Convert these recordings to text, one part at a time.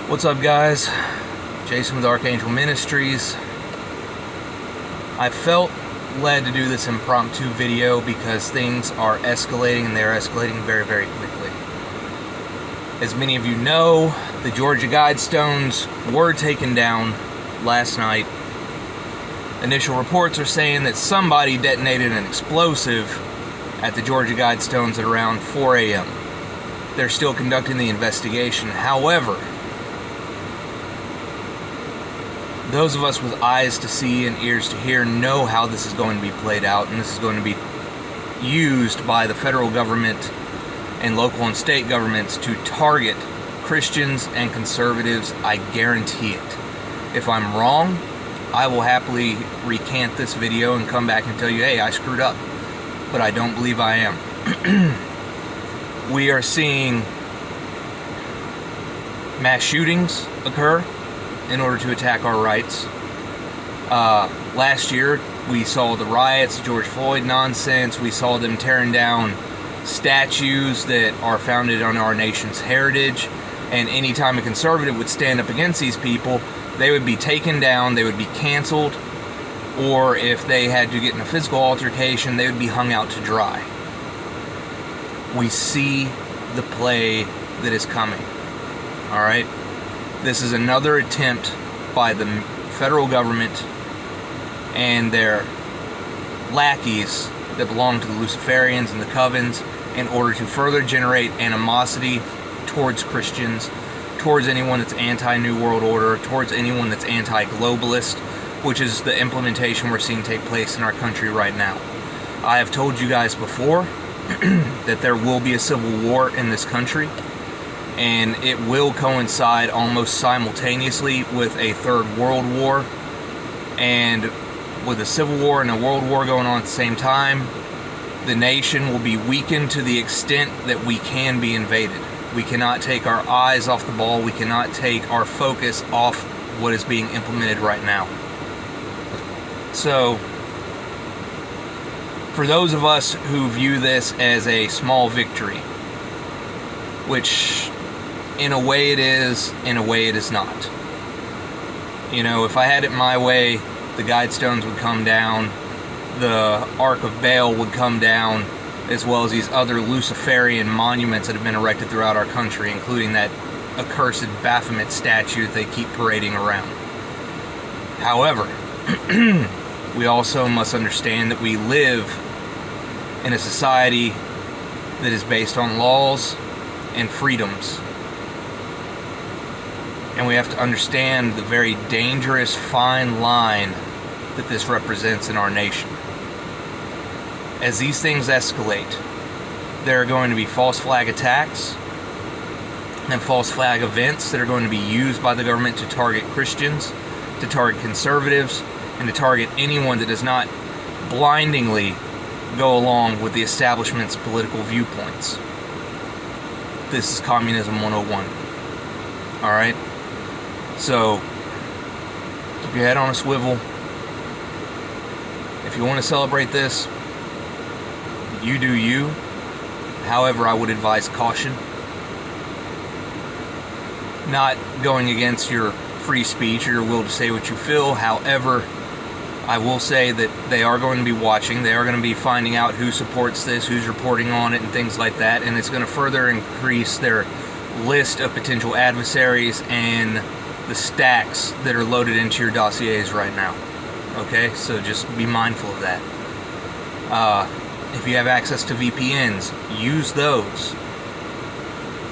What's up, guys? Jason with Archangel Ministries. I felt led to do this impromptu video because things are escalating, and they're escalating very, very quickly. As many of you know, the Georgia Guidestones were taken down last night. Initial reports are saying that somebody detonated an explosive at the Georgia Guidestones at around 4 a.m. They're still conducting the investigation. However, those of us with eyes to see and ears to hear know how this is going to be played out, and this is going to be used by the federal government and local and state governments to target Christians and conservatives. I guarantee it. If I'm wrong, I will happily recant this video and come back and tell you, hey, I screwed up. But I don't believe I am. We are seeing mass shootings occur in order to attack our rights. Last year, we saw the riots, George Floyd nonsense. We saw them tearing down statues that are founded on our nation's heritage. And anytime a conservative would stand up against these people, they would be taken down, they would be canceled, or if they had to get in a physical altercation, they would be hung out to dry. We see the play that is coming. All right? This is another attempt by the federal government and their lackeys that belong to the Luciferians and the Covens in order to further generate animosity towards Christians, towards anyone that's anti-New World Order, towards anyone that's anti-globalist, which is the implementation we're seeing take place in our country right now. I have told you guys before that there will be a civil war in this country, and it will coincide almost simultaneously with a third world war. And with a civil war and a world war going on at the same time, the nation will be weakened to the extent that we can be invaded. We cannot take our eyes off the ball. We cannot take our focus off what is being implemented right now. So, for those of us who view this as a small victory, which in a way it is, in a way it is not. You know, if I had it my way, the Guidestones would come down, the Ark of Baal would come down, as well as these other Luciferian monuments that have been erected throughout our country, including that accursed Baphomet statue that they keep parading around. However, we also must understand that we live in a society that is based on laws and freedoms. And we have to understand the very dangerous fine line that this represents in our nation. As these things escalate, there are going to be false flag attacks and false flag events that are going to be used by the government to target Christians, to target conservatives, and to target anyone that does not blindingly go along with the establishment's political viewpoints. This is Communism 101. Alright? So, keep your head on a swivel. If you want to celebrate this, you do you. However, I would advise caution. Not going against your free speech or your will to say what you feel. However, I will say that they are going to be watching. They are going to be finding out who supports this, who's reporting on it, and things like that. And it's going to further increase their list of potential adversaries and the stacks that are loaded into your dossiers right now. Okay? So just be mindful of that. If you have access to VPNs, use those.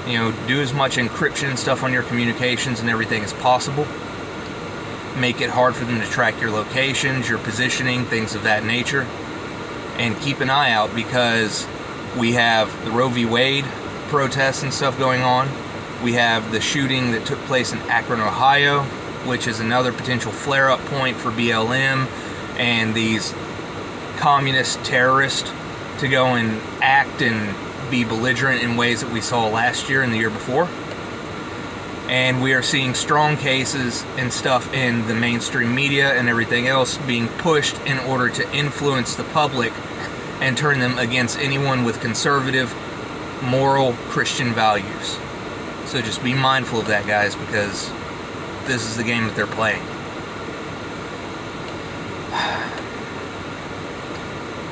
You know, do as much encryption stuff on your communications and everything as possible. Make it hard for them to track your locations, your positioning, things of that nature. And keep an eye out, because we have the Roe v. Wade protests and stuff going on. We have the shooting that took place in Akron, Ohio, which is another potential flare-up point for BLM and these communist terrorists to go and act and be belligerent in ways that we saw last year and the year before. And we are seeing strong cases and stuff in the mainstream media and everything else being pushed in order to influence the public and turn them against anyone with conservative, moral Christian values. So just be mindful of that, guys, because this is the game that they're playing.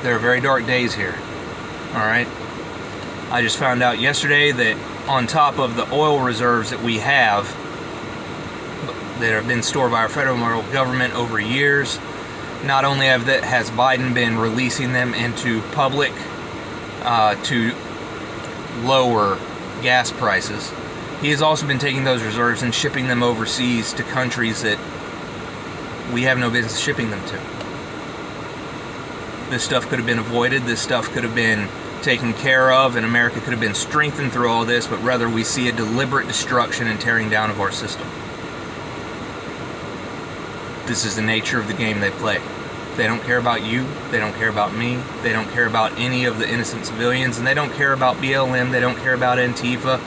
There are very dark days here. Alright? I just found out yesterday that on top of the oil reserves that we have that have been stored by our federal government over years, not only has Biden been releasing them into public to lower gas prices, he has also been taking those reserves and shipping them overseas to countries that we have no business shipping them to. This stuff could have been avoided. This stuff could have been taken care of, and America could have been strengthened through all this, but rather we see a deliberate destruction and tearing down of our system. This is the nature of the game they play. They don't care about you. They don't care about me. They don't care about any of the innocent civilians, and they don't care about BLM. They don't care about Antifa.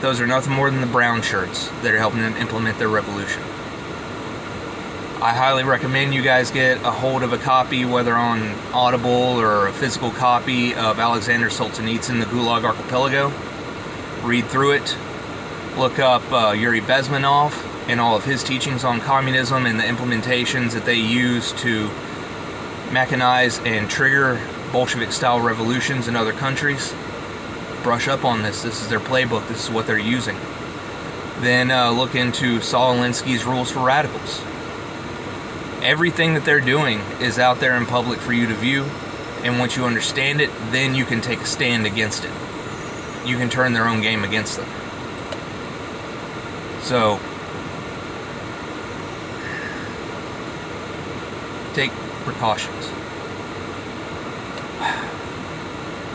Those are nothing more than the brown shirts that are helping them implement their revolution. I highly recommend you guys get a hold of a copy, whether on Audible or a physical copy, of Alexander Solzhenitsyn, The Gulag Archipelago. Read through it. Look up Yuri Bezmenov and all of his teachings on communism and the implementations that they use to mechanize and trigger Bolshevik-style revolutions in other countries. Brush up on this. This is their playbook. This is what they're using. Then look into Saul Alinsky's Rules for Radicals. Everything that they're doing is out there in public for you to view, and once you understand it, then you can take a stand against it. You can turn their own game against them. So, take precautions.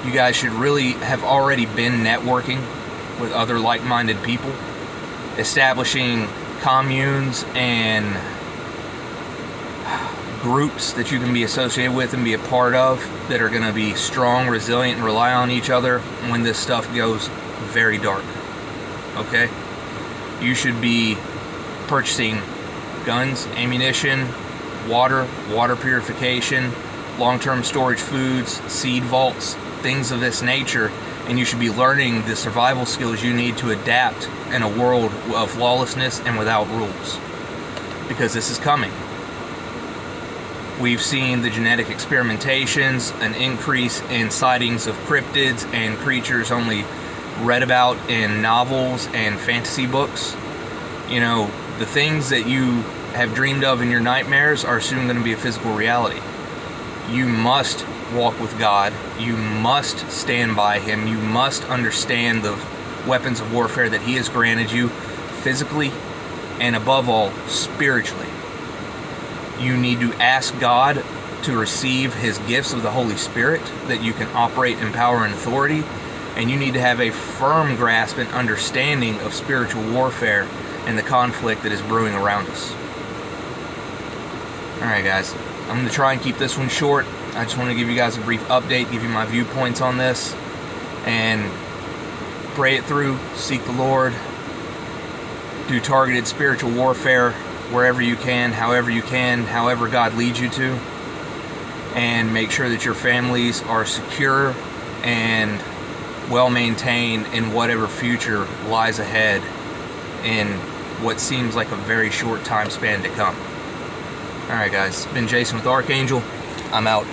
You guys should really have already been networking with other like-minded people, establishing communes and groups that you can be associated with and be a part of that are going to be strong, resilient, and rely on each other when this stuff goes very dark. Okay? You should be purchasing guns, ammunition, water purification, long-term storage foods, seed vaults, things of this nature, and you should be learning the survival skills you need to adapt in a world of lawlessness and without rules. Because this is coming. We've seen the genetic experimentations, an increase in sightings of cryptids and creatures only read about in novels and fantasy books. You know, the things that you have dreamed of in your nightmares are soon going to be a physical reality. You must walk with God. You must stand by Him. You must understand the weapons of warfare that He has granted you physically and above all, spiritually. You need to ask God to receive His gifts of the Holy Spirit that you can operate in power and authority, and you need to have a firm grasp and understanding of spiritual warfare and the conflict that is brewing around us. Alright guys, I'm going to try and keep this one short. I just want to give you guys a brief update, give you my viewpoints on this, and pray it through, seek the Lord, do targeted spiritual warfare wherever you can, however God leads you to, and make sure that your families are secure and well maintained in whatever future lies ahead in what seems like a very short time span to come. Alright guys, it's been Jason with Archangel. I'm out.